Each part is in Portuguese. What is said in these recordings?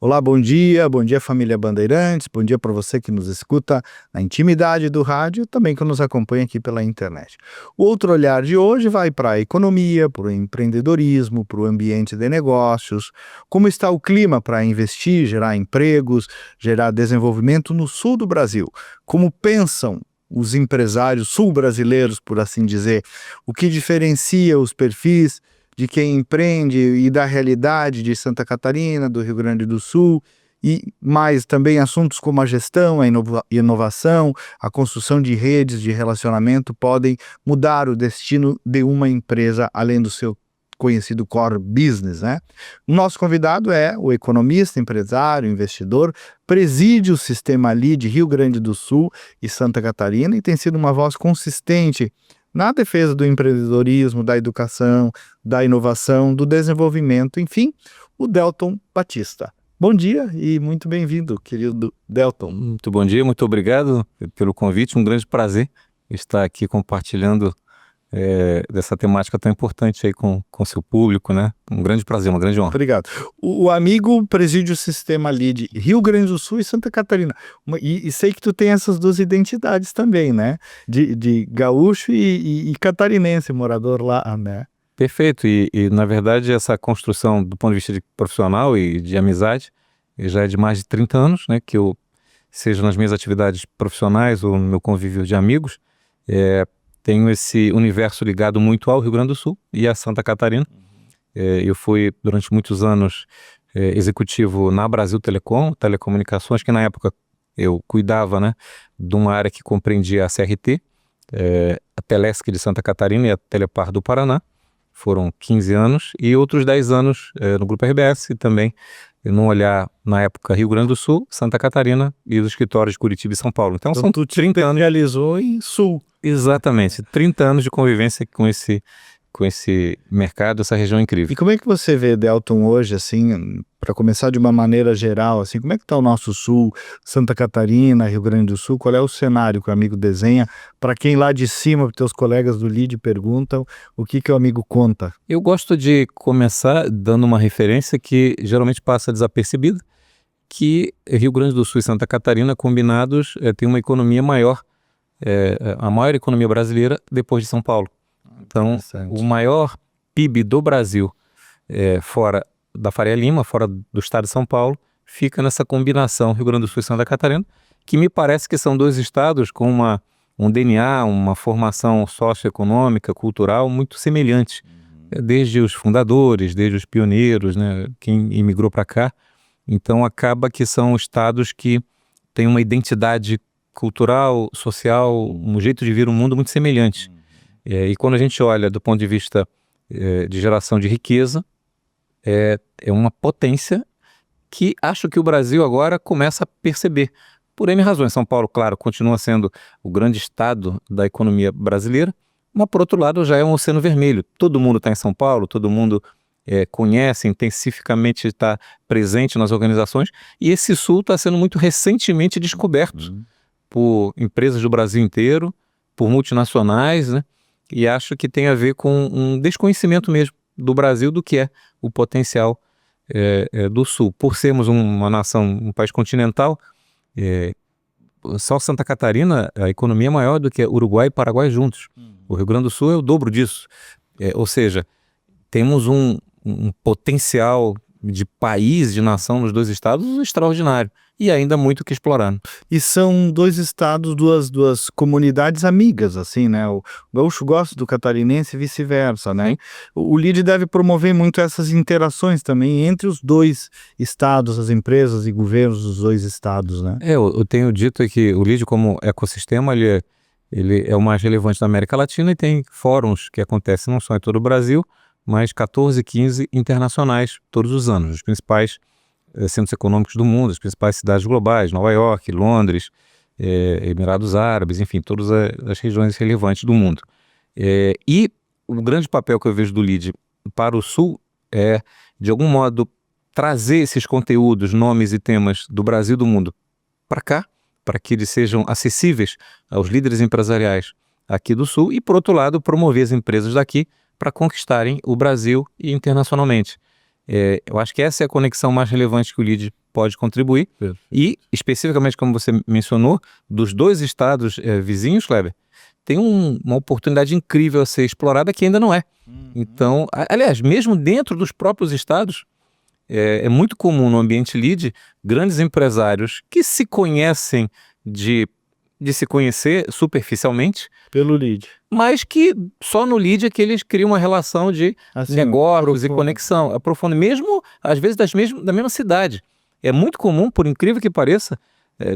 Olá, bom dia família Bandeirantes, bom dia para você que nos escuta na intimidade do rádio, também que nos acompanha aqui pela internet. O outro olhar de hoje vai para a economia, para o empreendedorismo, para o ambiente de negócios, como está o clima para investir, gerar empregos, gerar desenvolvimento no sul do Brasil, como pensam os empresários sul-brasileiros, por assim dizer, o que diferencia os perfis de quem empreende e da realidade de Santa Catarina, do Rio Grande do Sul, e mais também assuntos como a gestão, a inovação, a construção de redes de relacionamento podem mudar o destino de uma empresa, além do seu conhecido core business, né? O nosso convidado é o economista, empresário, investidor, preside o sistema ali de Rio Grande do Sul e Santa Catarina e tem sido uma voz consistente na defesa do empreendedorismo, da educação, da inovação, do desenvolvimento, enfim, o Delton Batista. Bom dia e muito bem-vindo, querido Delton. Muito bom dia, muito obrigado pelo convite, um grande prazer estar aqui compartilhando dessa temática tão importante aí com seu público, né? Um grande prazer, uma grande honra. Obrigado. O amigo preside o sistema ali de Rio Grande do Sul e Santa Catarina. E sei que tu tem essas duas identidades também, né? De gaúcho e catarinense, morador lá, né? Perfeito, e na verdade essa construção do ponto de vista de profissional e de amizade já é de mais de 30 anos, né? Que eu, seja nas minhas atividades profissionais ou no meu convívio de amigos, tenho esse universo ligado muito ao Rio Grande do Sul e a Santa Catarina. Eu fui durante muitos anos executivo na Brasil Telecom, telecomunicações, que na época eu cuidava, né, de uma área que compreendia a CRT, a Telesc de Santa Catarina e a Telepar do Paraná. Foram 15 anos e outros 10 anos no Grupo RBS e também num olhar, na época, Rio Grande do Sul, Santa Catarina e os escritórios de Curitiba e São Paulo. Então são tu 30 anos realizou em Sul. Exatamente, 30 anos de convivência com esse mercado, essa região incrível. E como é que você vê, Delton, hoje, assim, para começar de uma maneira geral, assim, como é que está o nosso Sul, Santa Catarina, Rio Grande do Sul? Qual é o cenário que o amigo desenha? Para quem lá de cima, para teus colegas do LID perguntam, o que o amigo conta? Eu gosto de começar dando uma referência que geralmente passa desapercebida, que Rio Grande do Sul e Santa Catarina combinados têm uma economia maior, a maior economia brasileira depois de São Paulo. Então, o maior PIB do Brasil, fora da Faria Lima, fora do estado de São Paulo, fica nessa combinação Rio Grande do Sul e Santa Catarina, que me parece que são dois estados com um DNA, uma formação socioeconômica, cultural muito semelhante, desde os fundadores, desde os pioneiros, né, quem imigrou para cá. Então, acaba que são estados que têm uma identidade cultural, social, um jeito de ver o mundo muito semelhante. E quando a gente olha do ponto de vista de geração de riqueza, é uma potência que acho que o Brasil agora começa a perceber. Por N razões. São Paulo, claro, continua sendo o grande estado da economia brasileira, mas por outro lado já é um oceano vermelho. Todo mundo está em São Paulo, todo mundo conhece, intensificamente está presente nas organizações, e esse sul está sendo muito recentemente descoberto por empresas do Brasil inteiro, por multinacionais, né? E acho que tem a ver com um desconhecimento mesmo do Brasil do que é o potencial do Sul. Por sermos uma nação, um país continental, só Santa Catarina, a economia é maior do que Uruguai e Paraguai juntos. O Rio Grande do Sul é o dobro disso. Ou seja, temos um potencial de país, de nação nos dois estados extraordinário. E ainda muito o que explorar. E são dois estados, duas comunidades amigas, assim, né? O gaúcho gosta do catarinense e vice-versa, né? Sim. O LID deve promover muito essas interações também entre os dois estados, as empresas e governos dos dois estados, né? Eu tenho dito que o LID, como ecossistema, ele é o mais relevante da América Latina e tem fóruns que acontecem não só em todo o Brasil, mas 14, 15 internacionais todos os anos. Os principais centros econômicos do mundo, as principais cidades globais, Nova York, Londres, Emirados Árabes, enfim, todas as regiões relevantes do mundo. E o grande papel que eu vejo do LID para o Sul é, de algum modo, trazer esses conteúdos, nomes e temas do Brasil e do mundo para cá, para que eles sejam acessíveis aos líderes empresariais aqui do Sul e, por outro lado, promover as empresas daqui para conquistarem o Brasil e internacionalmente. Eu acho que essa é a conexão mais relevante que o LEAD pode contribuir. E, especificamente, como você mencionou, dos 2 estados vizinhos, Kleber, tem uma oportunidade incrível a ser explorada que ainda não é. Então, aliás, mesmo dentro dos próprios estados, é muito comum no ambiente LEAD grandes empresários que se conhecem de se conhecer superficialmente, Pelo lead. mas que só no LEAD é que eles criam uma relação de Assim, negócios e conexão, aprofunda, mesmo às vezes da mesma cidade. É muito comum, por incrível que pareça,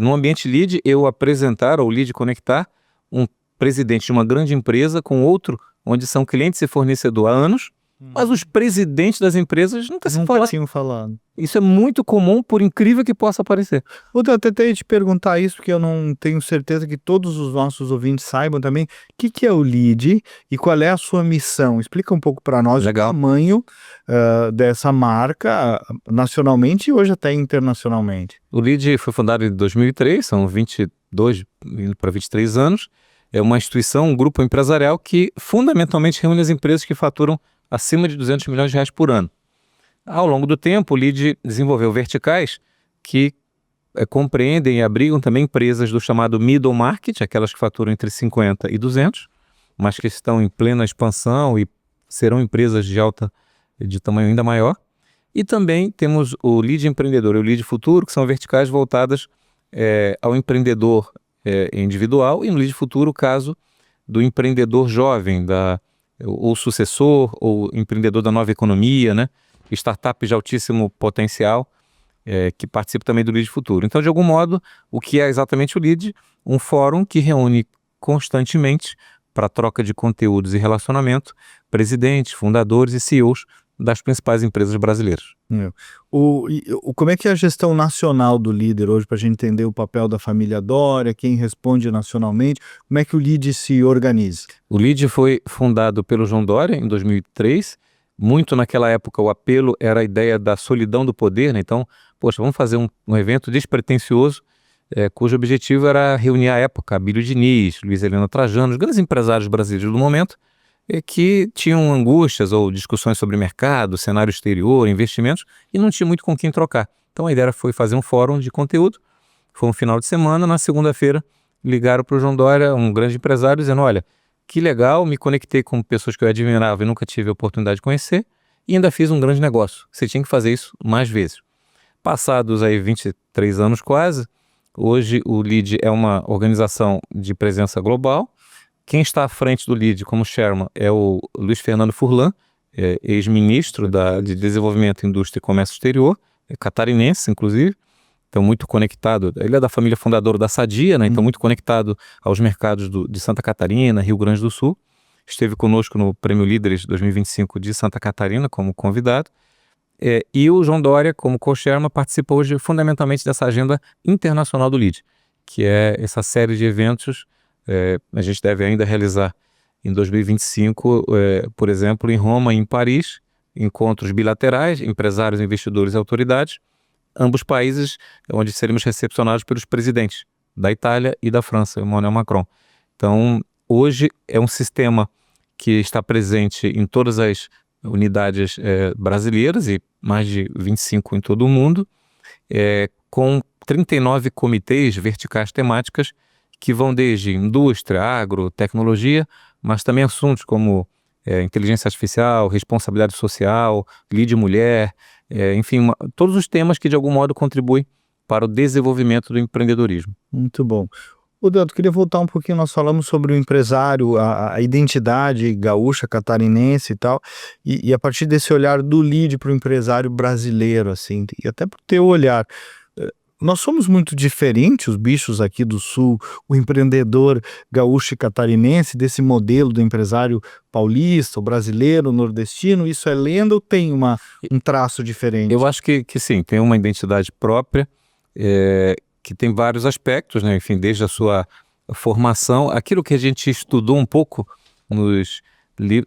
no ambiente LEAD, eu apresentar ou LEAD conectar um presidente de uma grande empresa com outro, onde são clientes e fornecedor há anos, mas os presidentes das empresas nunca se falam. tinham falado. Isso é muito comum, por incrível que possa parecer. Eu tentei te perguntar isso, porque eu não tenho certeza que todos os nossos ouvintes saibam também o que é o LEAD e qual é a sua missão. Explica um pouco para nós Legal. o tamanho dessa marca nacionalmente e hoje até internacionalmente. O LEAD foi fundado em 2003, são 22 indo para 23 anos. É uma instituição, um grupo empresarial que fundamentalmente reúne as empresas que faturam acima de 200 milhões de reais por ano. Ao longo do tempo, o LEAD desenvolveu verticais que compreendem e abrigam também empresas do chamado middle market, aquelas que faturam entre 50 e 200, mas que estão em plena expansão e serão empresas de tamanho ainda maior. E também temos o LEAD empreendedor e o LEAD futuro, que são verticais voltadas ao empreendedor individual, e no LEAD futuro o caso do empreendedor jovem, ou sucessor, ou empreendedor da nova economia, né? Startup de altíssimo potencial, que participa também do LEAD Futuro. Então, de algum modo, o que é exatamente o LEAD? Um fórum que reúne constantemente, para troca de conteúdos e relacionamento, presidentes, fundadores e CEOs das principais empresas brasileiras. Como é que é a gestão nacional do líder hoje, para a gente entender o papel da família Doria, quem responde nacionalmente, como é que o LEAD se organiza? O LEAD foi fundado pelo João Doria em 2003, muito naquela época o apelo era a ideia da solidão do poder, né? Então, poxa, vamos fazer um evento despretensioso, cujo objetivo era reunir à época Abílio Diniz, Luiz Helena Trajano, os grandes empresários brasileiros do momento, que tinham angústias ou discussões sobre mercado, cenário exterior, investimentos, e não tinha muito com quem trocar. Então a ideia foi fazer um fórum de conteúdo. Foi um final de semana, na segunda-feira ligaram para o João Doria, um grande empresário, dizendo: olha, que legal, me conectei com pessoas que eu admirava e nunca tive a oportunidade de conhecer, e ainda fiz um grande negócio. Você tinha que fazer isso mais vezes. Passados aí 23 anos quase, hoje o LEAD é uma organização de presença global. Quem está à frente do LEAD como chairman é o Luiz Fernando Furlan, ex-ministro de Desenvolvimento, Indústria e Comércio Exterior, catarinense, inclusive, então muito conectado. Ele é da família fundadora da Sadia, né? Então muito conectado aos mercados de Santa Catarina, Rio Grande do Sul. Esteve conosco no Prêmio Líderes 2025 de Santa Catarina como convidado. E o João Doria, como co-chairman, participa hoje fundamentalmente dessa agenda internacional do LEAD, que é essa série de eventos. A gente deve ainda realizar em 2025, por exemplo, em Roma e em Paris, encontros bilaterais, empresários, investidores e autoridades, ambos países onde seremos recepcionados pelos presidentes da Itália e da França, Emmanuel Macron. Então, hoje é um sistema que está presente em todas as unidades brasileiras e mais de 25 em todo o mundo, com 39 comitês verticais temáticas que vão desde indústria, agro, tecnologia, mas também assuntos como inteligência artificial, responsabilidade social, LEAD mulher, enfim, todos os temas que de algum modo contribuem para o desenvolvimento do empreendedorismo. Muito bom. Deodato, queria voltar um pouquinho, nós falamos sobre o empresário, a identidade gaúcha, catarinense e tal, e a partir desse olhar do LEAD para o empresário brasileiro, assim, e até para o teu olhar. Nós somos muito diferentes, os bichos aqui do Sul, o empreendedor gaúcho e catarinense, desse modelo do empresário paulista, o brasileiro, o nordestino. Isso é lenda ou tem um traço diferente? Eu acho que sim, tem uma identidade própria, que tem vários aspectos, né? Enfim, desde a sua formação, aquilo que a gente estudou um pouco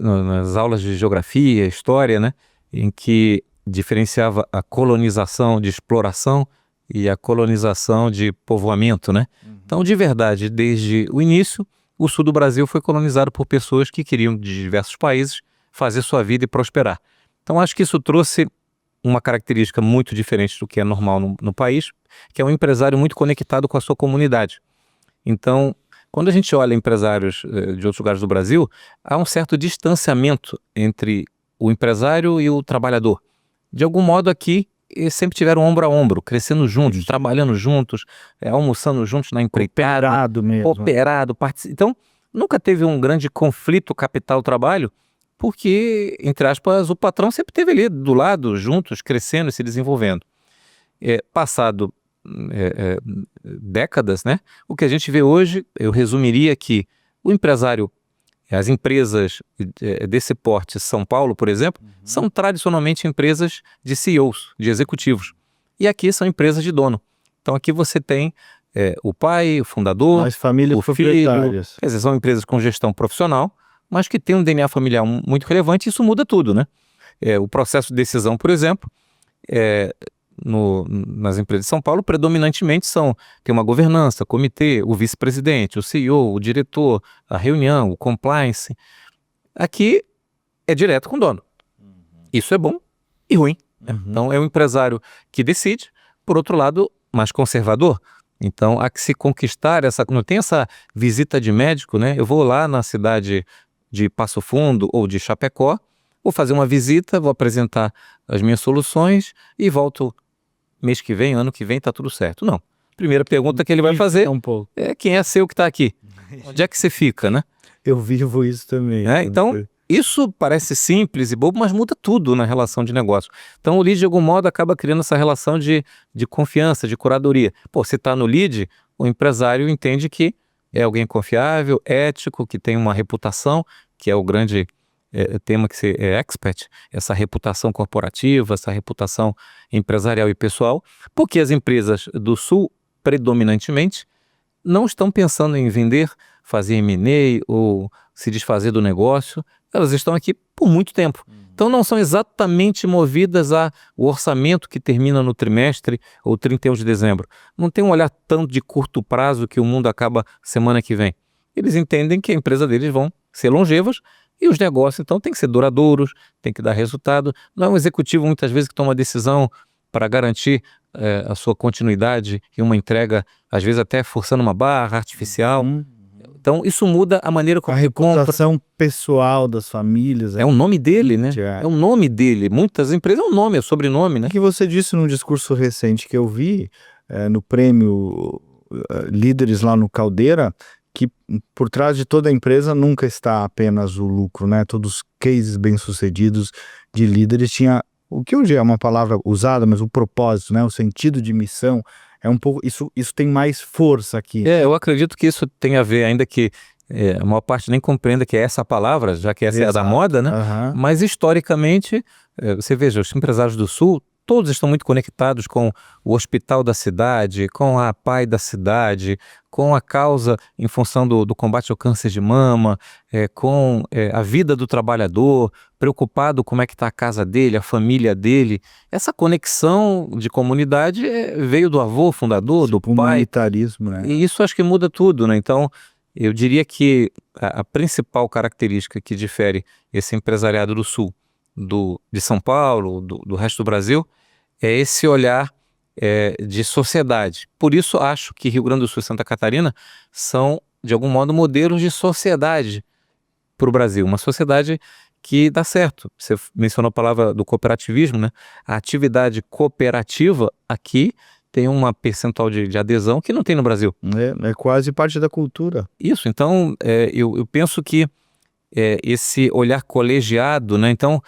nas aulas de geografia, história, né? Em que diferenciava a colonização de exploração e a colonização de povoamento, né? Então, de verdade, desde o início, o sul do Brasil foi colonizado por pessoas que queriam, de diversos países, fazer sua vida e prosperar. Então, acho que isso trouxe uma característica muito diferente do que é normal no país, que é um empresário muito conectado com a sua comunidade. Então, quando a gente olha empresários de outros lugares do Brasil, há um certo distanciamento entre o empresário e o trabalhador. De algum modo aqui, eles sempre tiveram ombro a ombro, crescendo juntos, trabalhando juntos, almoçando juntos na empreitada, Cooperado mesmo. cooperado. Então, nunca teve um grande conflito capital-trabalho, porque, entre aspas, o patrão sempre esteve ali do lado, juntos, crescendo e se desenvolvendo. Passado décadas, né? O que a gente vê hoje, eu resumiria que o empresário, as empresas desse porte, São Paulo, por exemplo, são tradicionalmente empresas de CEOs, de executivos. E aqui são empresas de dono. Então aqui você tem o pai, o fundador, As famílias o filho. proprietárias. Quer dizer, são empresas com gestão profissional, mas que têm um DNA familiar muito relevante, e isso muda tudo, né? O processo de decisão, por exemplo, nas empresas de São Paulo, predominantemente tem uma governança, comitê, o vice-presidente, o CEO, o diretor, a reunião, o compliance. Aqui é direto com o dono. Isso é bom e ruim. Então é um empresário que decide, por outro lado, mais conservador. Então há que se conquistar não tem essa visita de médico, né? Eu vou lá na cidade de Passo Fundo ou de Chapecó, vou fazer uma visita, vou apresentar as minhas soluções e volto mês que vem, ano que vem, tá tudo certo. Não. Primeira pergunta que ele vai fazer é quem é seu que está aqui? Onde é que você fica, né? Eu vivo isso também. Então, isso parece simples e bobo, mas muda tudo na relação de negócio. Então, o lead, de algum modo, acaba criando essa relação de confiança, de curadoria. Pô, você está no lead, o empresário entende que é alguém confiável, ético, que tem uma reputação, que é o grande tema que você é expert, essa reputação corporativa, essa reputação empresarial e pessoal, porque as empresas do Sul, predominantemente, não estão pensando em vender, fazer M&A ou se desfazer do negócio, elas estão aqui por muito tempo. Então não são exatamente movidas ao orçamento que termina no trimestre ou 31 de dezembro. Não tem um olhar tanto de curto prazo que o mundo acaba semana que vem. Eles entendem que a empresa deles vão ser longevas e os negócios, então, têm que ser duradouros, tem que dar resultado. Não é um executivo, muitas vezes, que toma decisão para garantir a sua continuidade e uma entrega, às vezes até forçando uma barra artificial. Então, isso muda a maneira como a reputação pessoal das famílias. É o nome dele, né? É o nome dele. Muitas empresas é um nome, é sobrenome, né? O que você disse num discurso recente que eu vi no prêmio Líderes lá no Caldeira, que por trás de toda a empresa nunca está apenas o lucro, né? Todos os cases bem-sucedidos de líderes tinha o que hoje é uma palavra usada, mas o propósito, né? O sentido de missão é um pouco isso tem mais força aqui. Eu acredito que isso tem a ver, ainda que a maior parte nem compreenda que é essa palavra, já que essa é a da moda, né? Mas historicamente, você veja, os empresários do Sul, todos estão muito conectados com o hospital da cidade, com a PAI da cidade, com a causa em função do combate ao câncer de mama, com a vida do trabalhador, preocupado como é que está a casa dele, a família dele. Essa conexão de comunidade veio do avô fundador, do pai. Humanitarismo, né? E isso acho que muda tudo, né? Então, eu diria que a principal característica que difere esse empresariado do Sul de São Paulo, do resto do Brasil, é esse olhar de sociedade. Por isso acho que Rio Grande do Sul e Santa Catarina são, de algum modo, modelos de sociedade para o Brasil. Uma sociedade que dá certo. Você mencionou a palavra do cooperativismo, né? A atividade cooperativa aqui tem uma percentual de adesão que não tem no Brasil. É quase parte da cultura. Isso, então eu penso que esse olhar colegiado, né? Então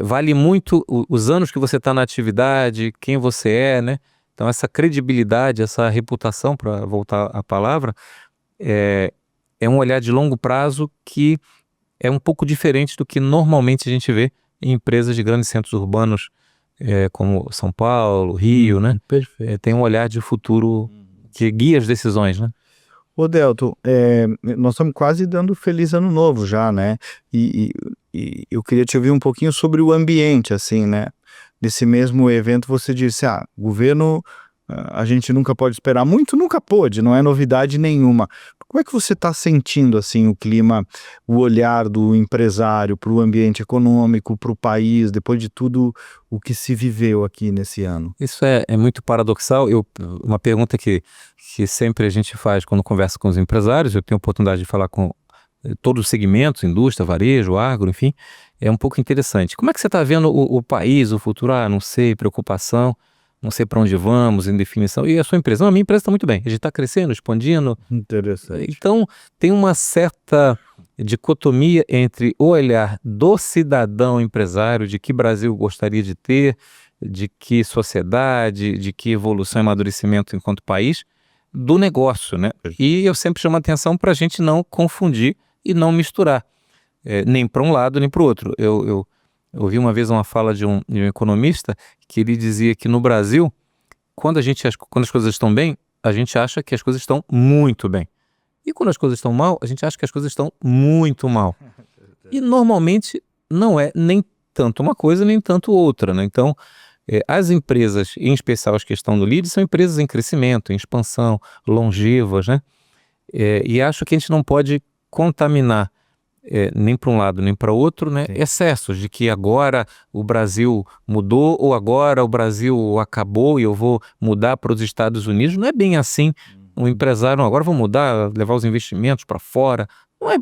vale muito os anos que você está na atividade, quem você é, né? Então essa credibilidade, essa reputação, para voltar à palavra, é um olhar de longo prazo que é um pouco diferente do que normalmente a gente vê em empresas de grandes centros urbanos, como São Paulo, Rio, né? Perfeito. Tem um olhar de futuro que guia as decisões, né? Ô Delton, nós estamos quase dando feliz ano novo já, né? E eu queria te ouvir um pouquinho sobre o ambiente, assim, né? Nesse mesmo evento você disse, o governo a gente nunca pode esperar muito, nunca pôde, não é novidade nenhuma. Como é que você está sentindo assim o clima, o olhar do empresário para o ambiente econômico, para o país, depois de tudo o que se viveu aqui nesse ano? Isso é muito paradoxal. Uma pergunta que sempre a gente faz quando conversa com os empresários, eu tenho a oportunidade de falar com todos os segmentos, indústria, varejo, agro, enfim, é um pouco interessante. Como é que você está vendo o país, o futuro? Não sei, preocupação, não sei para onde vamos, indefinição. E a sua empresa? Não, a minha empresa está muito bem, a gente está crescendo, expandindo. Interessante. Então, tem uma certa dicotomia entre o olhar do cidadão empresário, de que Brasil gostaria de ter, de que sociedade, de que evolução e amadurecimento enquanto país, do negócio, né? E eu sempre chamo a atenção para a gente não confundir e não misturar, nem para um lado nem para o outro. Eu ouvi uma vez uma fala de um economista que ele dizia que no Brasil, quando as coisas estão bem, a gente acha que as coisas estão muito bem. E quando as coisas estão mal, a gente acha que as coisas estão muito mal. E normalmente não é nem tanto uma coisa, nem tanto outra, né? Então, as empresas, em especial as que estão no lead, são empresas em crescimento, em expansão, longevas, né? E acho que a gente não pode contaminar nem para um lado nem para outro, né? Sim. Excessos de que agora o Brasil mudou ou agora o Brasil acabou e eu vou mudar para os Estados Unidos. Não é bem assim. Um empresário, agora vou mudar, levar os investimentos para fora.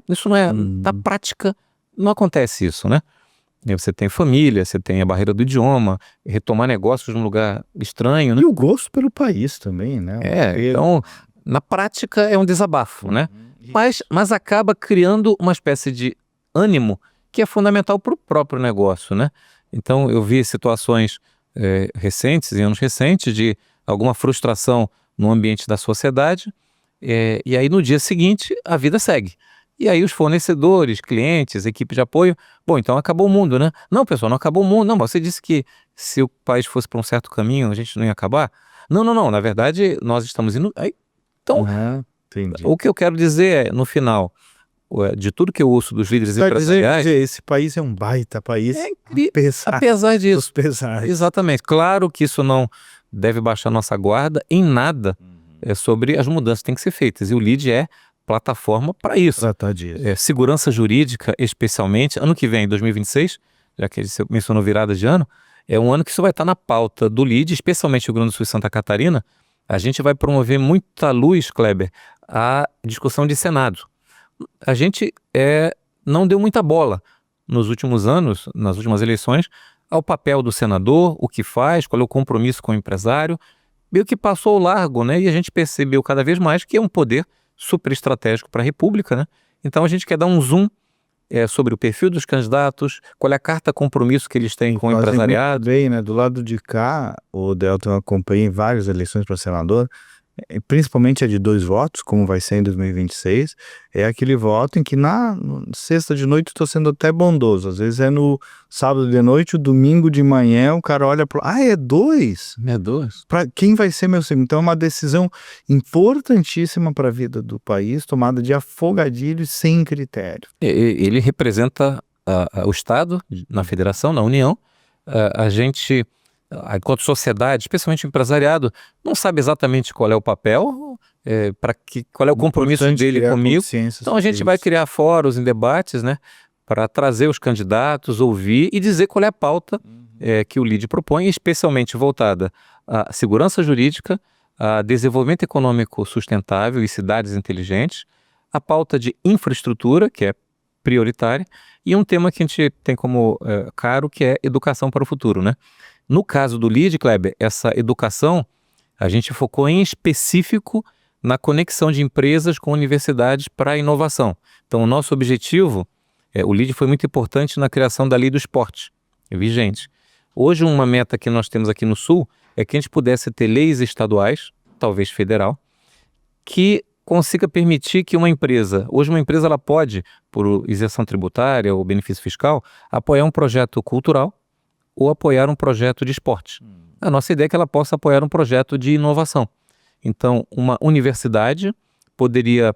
Isso não é, na prática, não acontece isso, né? Você tem família, você tem a barreira do idioma, retomar negócios num lugar estranho, né? E o gosto pelo país também, né? Então, na prática é um desabafo, né? Mas acaba criando uma espécie de ânimo que é fundamental para o próprio negócio, né? Então, eu vi situações recentes, em anos recentes, de alguma frustração no ambiente da sociedade, e aí no dia seguinte a vida segue. E aí os fornecedores, clientes, equipe de apoio, bom, então acabou o mundo, né? Não, pessoal, não acabou o mundo. Não, você disse que se o país fosse para um certo caminho, a gente não ia acabar. Não, na verdade nós estamos indo... Então, Entendi. o que eu quero dizer é, no final, de tudo que eu ouço dos líderes empresariais... Esse país é um baita país, apesar disso. dos pesares. Exatamente. Claro que isso não deve baixar nossa guarda em nada sobre as mudanças que têm que ser feitas. E o LEAD é plataforma para isso. Tratar disso. Segurança jurídica, especialmente, ano que vem, 2026, já que você mencionou virada de ano, é um ano que isso vai estar na pauta do LEAD, especialmente o Rio Grande do Sul e Santa Catarina. A gente vai promover muita luz, Kleber, à discussão de Senado. A gente não deu muita bola nos últimos anos, nas últimas eleições, ao papel do senador, o que faz, qual é o compromisso com o empresário, meio que passou ao largo, né? E a gente percebeu cada vez mais que é um poder super estratégico para a República, né? Então a gente quer dar um zoom sobre o perfil dos candidatos, qual é a carta compromisso que eles têm com o empresariado. Bem, né? Do lado de cá, o Delton, eu acompanhei várias eleições para senador, principalmente a de 2 votos, como vai ser em 2026, é aquele voto em que na sexta de noite estou sendo até bondoso, às vezes é no sábado de noite, o domingo de manhã, o cara olha para... é 2? É 2? Para quem vai ser meu segundo? Então é uma decisão importantíssima para a vida do país, tomada de afogadilho e sem critério. Ele representa o Estado na federação, na União. A gente... enquanto sociedade, especialmente o empresariado, não sabe exatamente qual é o papel, qual é o compromisso dele comigo. Então a gente vai criar fóruns em debates, né, para trazer os candidatos, ouvir e dizer qual é a pauta que o LEAD propõe, especialmente voltada à segurança jurídica, a desenvolvimento econômico sustentável e cidades inteligentes, a pauta de infraestrutura, que é prioritária, e um tema que a gente tem como caro, que é educação para o futuro, né? No caso do LEAD, Kleber, essa educação, a gente focou em específico na conexão de empresas com universidades para a inovação. Então, o nosso objetivo, o LEAD foi muito importante na criação da Lei do Esporte, vigente. Hoje, uma meta que nós temos aqui no Sul é que a gente pudesse ter leis estaduais, talvez federal, que consiga permitir que uma empresa ela pode, por isenção tributária ou benefício fiscal, apoiar um projeto cultural, ou apoiar um projeto de esporte. A nossa ideia é que ela possa apoiar um projeto de inovação. Então, uma universidade poderia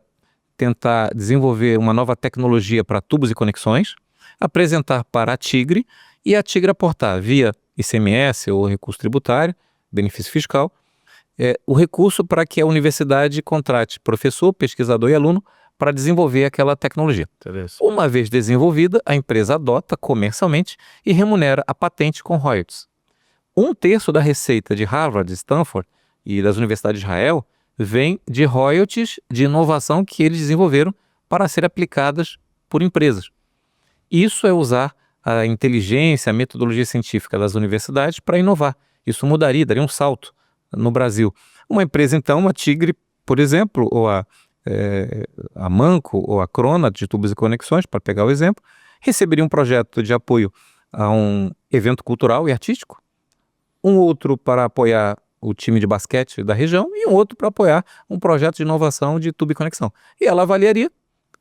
tentar desenvolver uma nova tecnologia para tubos e conexões, apresentar para a Tigre e a Tigre aportar via ICMS ou recurso tributário, benefício fiscal, o recurso para que a universidade contrate professor, pesquisador e aluno para desenvolver aquela tecnologia. Interessante. Uma vez desenvolvida, a empresa adota comercialmente e remunera a patente com royalties. 1/3 da receita de Harvard, Stanford e das universidades de Israel vem de royalties de inovação que eles desenvolveram para serem aplicadas por empresas. Isso é usar a inteligência, a metodologia científica das universidades para inovar. Isso daria um salto no Brasil. Uma empresa, então, a Tigre, por exemplo, ou a Manco ou a Crona de Tubos e Conexões, para pegar o exemplo, receberia um projeto de apoio a um evento cultural e artístico, um outro para apoiar o time de basquete da região e um outro para apoiar um projeto de inovação de tubo e conexão. E ela avaliaria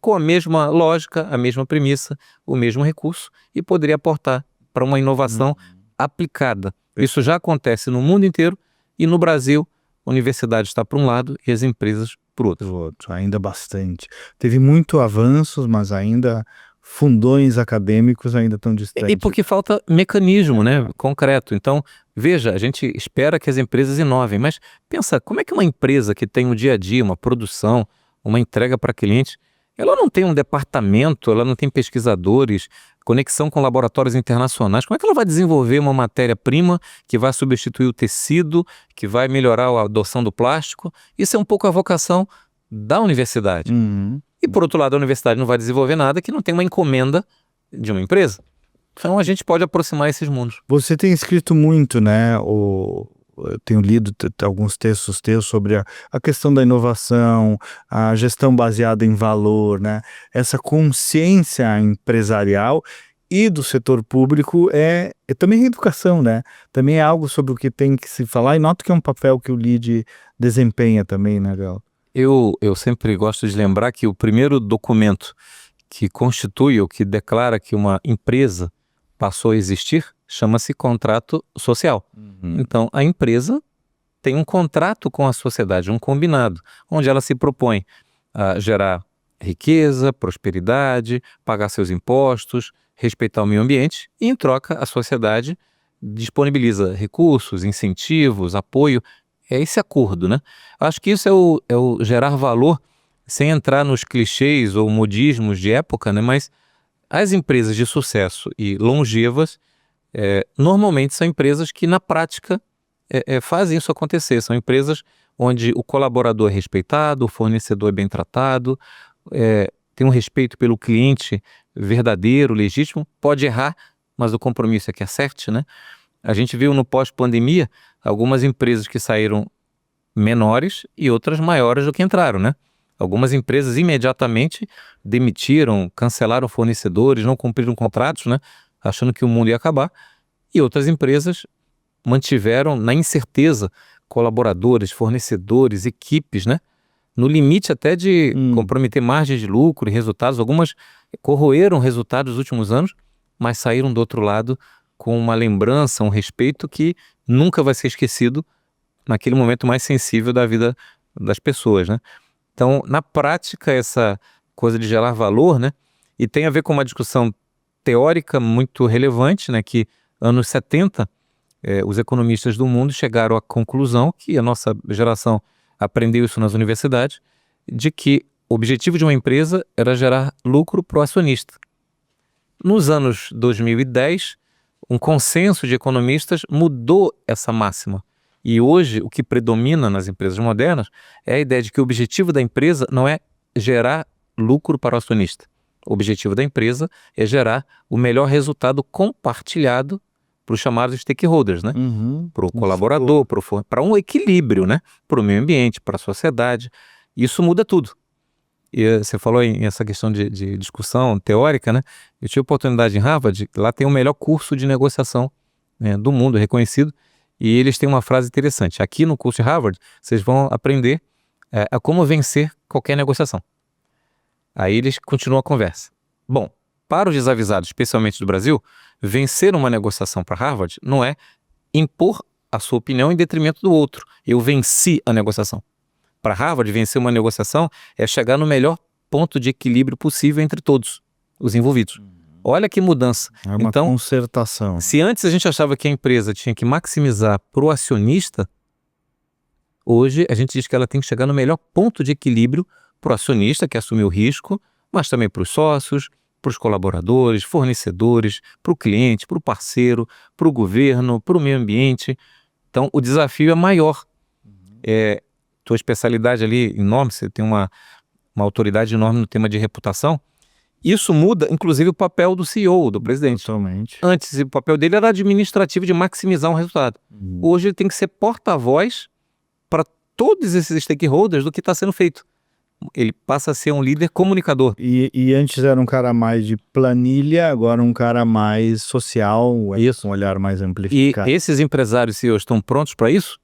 com a mesma lógica, a mesma premissa, o mesmo recurso e poderia aportar para uma inovação aplicada. Isso já acontece no mundo inteiro e no Brasil, a universidade está para um lado e as empresas por outro. Ainda bastante. Teve muito avanços, mas ainda fundões acadêmicos ainda estão distantes. E porque falta mecanismo, né, concreto. Então, veja, a gente espera que as empresas inovem, mas pensa, como é que uma empresa que tem um dia a dia, uma produção, uma entrega para cliente, ela não tem um departamento, ela não tem pesquisadores, conexão com laboratórios internacionais, como é que ela vai desenvolver uma matéria-prima que vai substituir o tecido, que vai melhorar a adoção do plástico? Isso é um pouco a vocação da universidade. E por outro lado, a universidade não vai desenvolver nada que não tem uma encomenda de uma empresa. Então a gente pode aproximar esses mundos. Você tem escrito muito, né? Eu tenho lido alguns textos teus sobre a questão da inovação, a gestão baseada em valor, né? Essa consciência empresarial e do setor público é também educação, né? Também é algo sobre o que tem que se falar e noto que é um papel que o LEAD desempenha também, né, Gal? Eu sempre gosto de lembrar que o primeiro documento que constitui ou que declara que uma empresa passou a existir chama-se contrato social. Então, a empresa tem um contrato com a sociedade, um combinado, onde ela se propõe a gerar riqueza, prosperidade, pagar seus impostos, respeitar o meio ambiente e, em troca, a sociedade disponibiliza recursos, incentivos, apoio. É esse acordo, né? Acho que isso é o gerar valor, sem entrar nos clichês ou modismos de época, né? Mas as empresas de sucesso e longevas, normalmente são empresas que, na prática, fazem isso acontecer. São empresas onde o colaborador é respeitado, o fornecedor é bem tratado, tem um respeito pelo cliente verdadeiro, legítimo, pode errar, mas o compromisso é que acerte, né? A gente viu no pós-pandemia algumas empresas que saíram menores e outras maiores do que entraram, né? Algumas empresas imediatamente demitiram, cancelaram fornecedores, não cumpriram contratos, né? Achando que o mundo ia acabar. E outras empresas mantiveram na incerteza colaboradores, fornecedores, equipes, né? No limite até de comprometer margens de lucro e resultados. Algumas corroeram resultados dos últimos anos, mas saíram do outro lado com uma lembrança, um respeito que nunca vai ser esquecido naquele momento mais sensível da vida das pessoas, né? Então, na prática, essa coisa de gerar valor, né? E tem a ver com uma discussão teórica muito relevante, né? Que anos 70, os economistas do mundo chegaram à conclusão, que a nossa geração aprendeu isso nas universidades, de que o objetivo de uma empresa era gerar lucro para o acionista. Nos anos 2010, um consenso de economistas mudou essa máxima. E hoje, o que predomina nas empresas modernas é a ideia de que o objetivo da empresa não é gerar lucro para o acionista. O objetivo da empresa é gerar o melhor resultado compartilhado para os chamados stakeholders, né? Para o colaborador, para um equilíbrio, né? Para o meio ambiente, para a sociedade. Isso muda tudo. E você falou em essa questão de discussão teórica, né? Eu tive oportunidade em Harvard, lá tem o melhor curso de negociação, né, do mundo, reconhecido, e eles têm uma frase interessante. Aqui no curso de Harvard, vocês vão aprender a como vencer qualquer negociação. Aí eles continuam a conversa. Bom, para os desavisados, especialmente do Brasil, vencer uma negociação para Harvard não é impor a sua opinião em detrimento do outro. Eu venci a negociação. Para Harvard, vencer uma negociação é chegar no melhor ponto de equilíbrio possível entre todos os envolvidos. Olha que mudança. É uma concertação. Se antes a gente achava que a empresa tinha que maximizar para o acionista Hoje a gente diz que ela tem que chegar no melhor ponto de equilíbrio para o acionista que assumiu o risco, mas também para os sócios, para os colaboradores, fornecedores, para o cliente, para o parceiro, para o governo, para o meio ambiente. Então o desafio é maior. Tua especialidade ali enorme, você tem uma autoridade enorme no tema de reputação. Isso muda, inclusive, o papel do CEO, do presidente. Totalmente. Antes, o papel dele era administrativo, de maximizar um resultado. Hoje ele tem que ser porta-voz para todos esses stakeholders do que está sendo feito. Ele passa a ser um líder comunicador. E antes era um cara mais de planilha, agora um cara mais social, Isso. com um olhar mais E amplificado. esses empresários CEOs estão prontos para isso?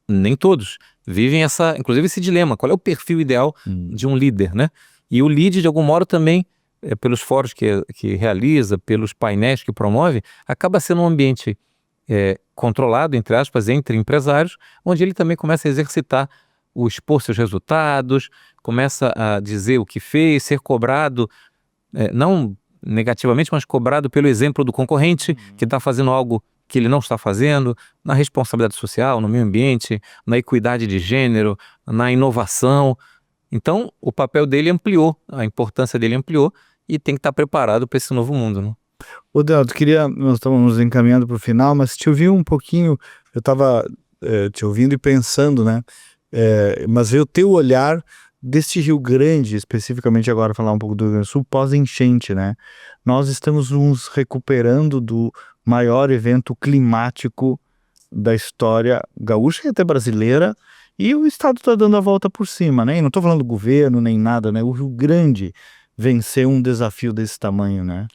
Nem todos. Vivem inclusive esse dilema. Qual é o perfil ideal de um líder, né? E o lead, de algum modo, também, pelos fóruns que realiza, pelos painéis que promove, acaba sendo um ambiente controlado, entre aspas, entre empresários, onde ele também começa a exercitar o expor seus resultados, começa a dizer o que fez, ser cobrado, não negativamente, mas cobrado pelo exemplo do concorrente que está fazendo algo que ele não está fazendo, na responsabilidade social, no meio ambiente, na equidade de gênero, na inovação. Então, o papel dele ampliou, a importância dele ampliou e tem que estar preparado para esse novo mundo, né? Ô, Delto, nós estamos encaminhando para o final, mas te ouvi um pouquinho, eu estava te ouvindo e pensando, né? Mas ver o teu olhar deste Rio Grande, especificamente agora falar um pouco do Rio Grande do Sul, pós-enchente, né? Nós estamos nos recuperando do maior evento climático da história gaúcha e até brasileira, e o estado está dando a volta por cima, né? E não estou falando do governo nem nada, né? O Rio Grande venceu um desafio desse tamanho, né?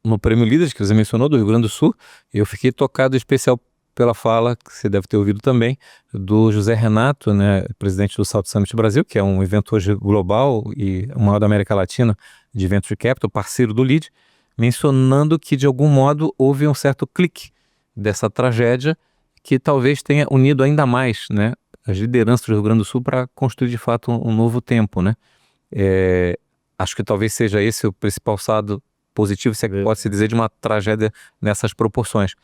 No Prêmio Líderes, que você mencionou, do Rio Grande do Sul, eu fiquei tocado especial pela fala, que você deve ter ouvido também, do José Renato, né, presidente do South Summit Brasil, que é um evento hoje global e o maior da América Latina de Venture Capital, parceiro do LEAD, mencionando que de algum modo houve um certo clique dessa tragédia que talvez tenha unido ainda mais, né, as lideranças do Rio Grande do Sul para construir de fato um novo tempo, né? Acho que talvez seja esse o principal saldo positivo, se é que pode se dizer, de uma tragédia nessas proporções.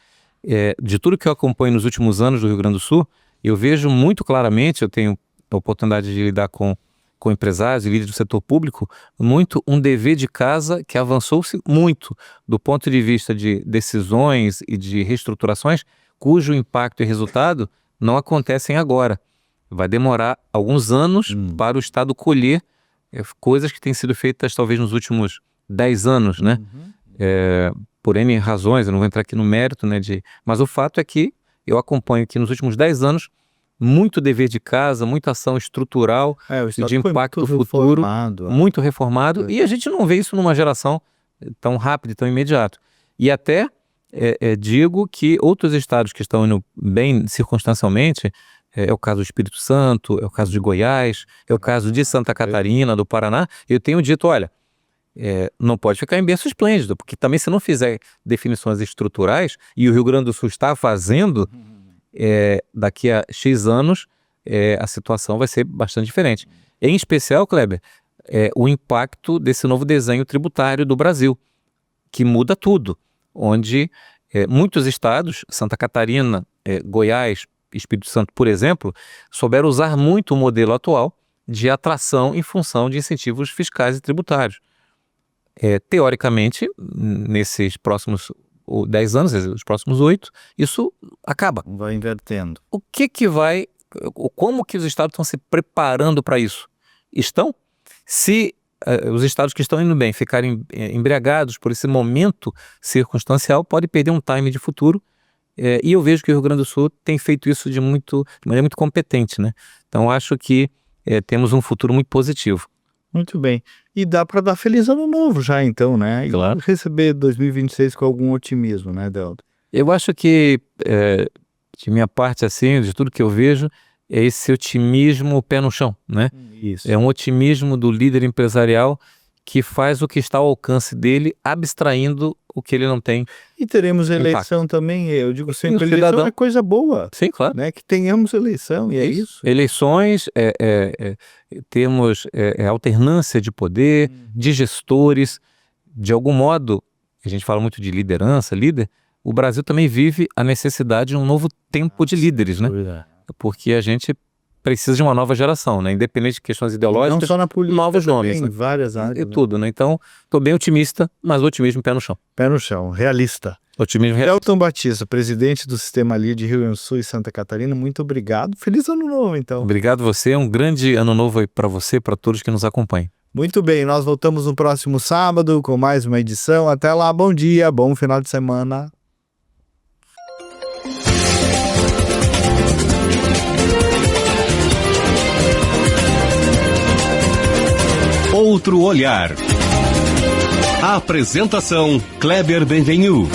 De tudo que eu acompanho nos últimos anos do Rio Grande do Sul, eu vejo muito claramente, eu tenho a oportunidade de lidar com empresários e líderes do setor público, muito um dever de casa que avançou-se muito do ponto de vista de decisões e de reestruturações, cujo impacto e resultado não acontecem agora. Vai demorar alguns anos para o Estado colher coisas que têm sido feitas talvez nos últimos 10 anos, né? Por N razões, eu não vou entrar aqui no mérito, né, mas o fato é que eu acompanho que nos últimos 10 anos muito dever de casa, muita ação estrutural de impacto futuro, muito reformado, e a gente não vê isso numa geração tão rápida e tão imediata. E até digo que outros estados que estão indo bem circunstancialmente, é o caso do Espírito Santo, é o caso de Goiás, é o caso de Santa Catarina, do Paraná, eu tenho dito, olha, não pode ficar em berço esplêndido, porque também se não fizer definições estruturais, e o Rio Grande do Sul está fazendo, daqui a X anos a situação vai ser bastante diferente. Em especial, Kleber, o impacto desse novo desenho tributário do Brasil, que muda tudo, onde muitos estados, Santa Catarina, Goiás, Espírito Santo, por exemplo, souberam usar muito o modelo atual de atração em função de incentivos fiscais e tributários. Teoricamente, nesses próximos 10 anos, os próximos 8, isso acaba. Vai invertendo. Como que os estados estão se preparando para isso? Estão? Se os estados que estão indo bem ficarem embriagados por esse momento circunstancial, pode perder um time de futuro. E eu vejo que o Rio Grande do Sul tem feito isso de maneira muito competente, né? Então acho que temos um futuro muito positivo. Muito bem. E dá para dar feliz ano novo já, então, né? E claro, receber 2026 com algum otimismo, né, Delto? Eu acho que, de minha parte, assim, de tudo que eu vejo, é esse otimismo pé no chão, né? Isso. É um otimismo do líder empresarial que faz o que está ao alcance dele, abstraindo o que ele não tem. E teremos eleição também, eu digo sempre, cidadão. Eleição é coisa boa. Sim, claro. Né? Que tenhamos eleição, e é isso. Eleições, temos alternância de poder, de gestores, de algum modo, a gente fala muito de liderança, líder, o Brasil também vive a necessidade de um novo tempo de líderes, né? porque a gente precisa de uma nova geração, né? Independente de questões ideológicas, Não só na política, novos também, nomes, em né? várias áreas. E tudo, né? Então, estou bem otimista, mas otimismo pé no chão. Pé no chão, realista. Otimismo real. Elton Batista, presidente do Sistema LEED de Rio Grande do Sul e Santa Catarina, muito obrigado. Feliz ano novo, então. Obrigado você, um grande ano novo aí para você, para todos que nos acompanham. Muito bem, nós voltamos no próximo sábado com mais uma edição. Até lá, bom dia, bom final de semana. Outro olhar. Apresentação: Kleber Benvenu.